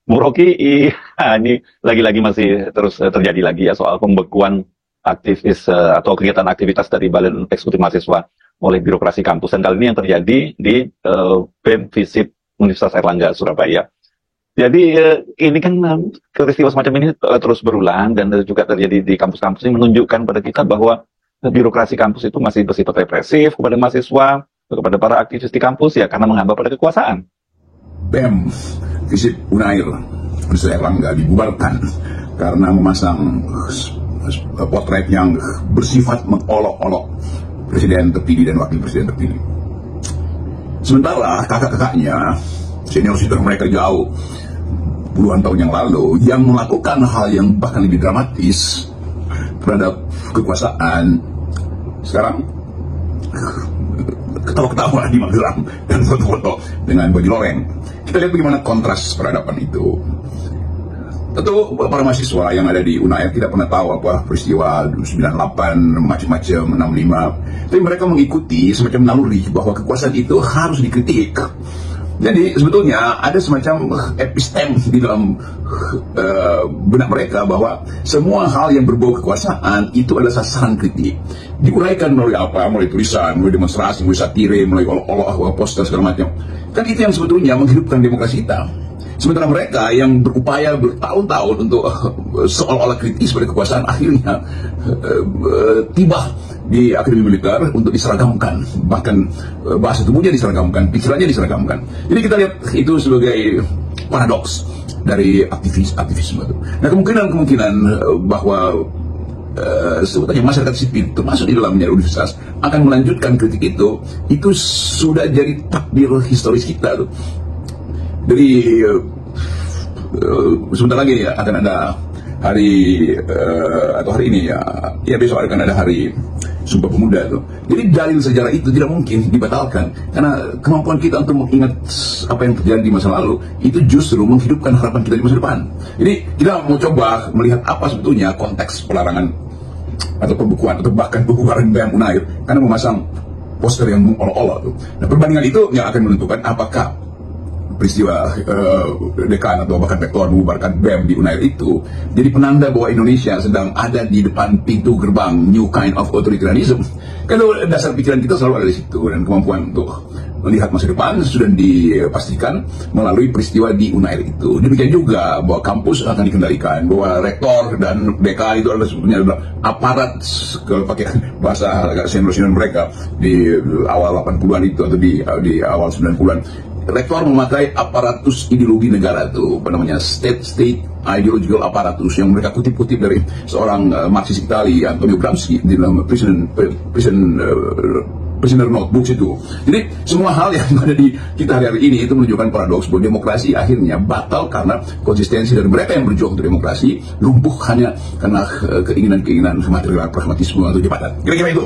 Bung Rocky, ini lagi-lagi masih terus terjadi lagi ya soal pembekuan aktivis atau kegiatan aktivitas dari Badan Eksekutif Mahasiswa oleh birokrasi kampus. Dan kali ini yang terjadi di BEM Visip Universitas Airlangga Surabaya. Jadi ini kan peristiwa semacam ini terus berulang dan juga terjadi di kampus-kampus ini menunjukkan pada kita bahwa birokrasi kampus itu masih bersifat represif kepada mahasiswa, kepada para aktivis di kampus ya karena menghambat pada kekuasaan. BEM Visip Unair Universitas Airlangga dibubarkan karena memasang potret yang bersifat mengolok-olok presiden terpilih dan wakil presiden terpilih. Sementara kakak-kakaknya, senior-senior mereka jauh puluhan tahun yang lalu, yang melakukan hal yang bahkan lebih dramatis terhadap kekuasaan, sekarang ketawa-ketawa di Magelang dan foto-foto dengan baju loreng. Kita lihat bagaimana kontras peradaban itu. Tentu para mahasiswa yang ada di UNAIR tidak pernah tahu apa peristiwa 98, macam-macam, 65. Tapi mereka mengikuti semacam naluri bahwa kekuasaan itu harus dikritik. Jadi sebetulnya ada semacam epistem di dalam benak mereka bahwa semua hal yang berbau kekuasaan itu adalah sasaran kritik. Diuraikan melalui apa? Melalui tulisan, melalui demonstrasi, melalui satire, melalui olok-olok, poster segala macam. Kan itu yang sebetulnya menghidupkan demokrasi kita. Sementara mereka yang berupaya bertahun-tahun untuk seolah-olah kritis pada kekuasaan akhirnya tiba di akademi militer untuk diseragamkan, bahkan bahasa tubuhnya diseragamkan, pikirannya diseragamkan. Jadi kita lihat itu sebagai paradoks dari aktivisme itu. Nah kemungkinan bahwa sebetulnya masyarakat sipil termasuk di dalamnya universitas akan melanjutkan kritik itu sudah jadi takdir historis kita tuh. Jadi sebentar lagi ya akan ada hari atau hari ini ya besok akan ada hari Sumpah Pemuda tuh. Jadi dalil sejarah itu tidak mungkin dibatalkan karena kemampuan kita untuk mengingat apa yang terjadi di masa lalu itu justru menghidupkan harapan kita di masa depan. Jadi kita mau coba melihat apa sebetulnya konteks pelarangan atau pembukuan atau bahkan pembubaran BEM Unair karena memasang poster yang mengolok-olok tuh. Nah perbandingan itu yang akan menentukan apakah peristiwa dekan atau bahkan rektor membubarkan BEM di Unair itu jadi penanda bahwa Indonesia sedang ada di depan pintu gerbang new kind of authoritarianism. Karena dasar pikiran kita selalu ada di situ dan kemampuan untuk melihat masa depan sudah dipastikan melalui peristiwa di Unair itu. Demikian juga bahwa kampus akan dikendalikan, bahwa rektor dan dekan itu adalah sebetulnya adalah aparat, kalau pakai bahasa senior-senior mereka di awal 80-an itu atau di awal 90-an. Rektor memakai aparatus ideologi negara itu, apa namanya, state ideological apparatus yang mereka kutip-kutip dari seorang Marxis Itali, Antonio Gramsci, di dalam prisoner notebooks itu. Jadi semua hal yang ada di kita hari-hari ini itu menunjukkan paradoks bahwa demokrasi akhirnya batal karena konsistensi dari mereka yang berjuang untuk demokrasi lumpuh hanya karena keinginan-keinginan material pragmatisme atau jabatan. Kira-kira itu.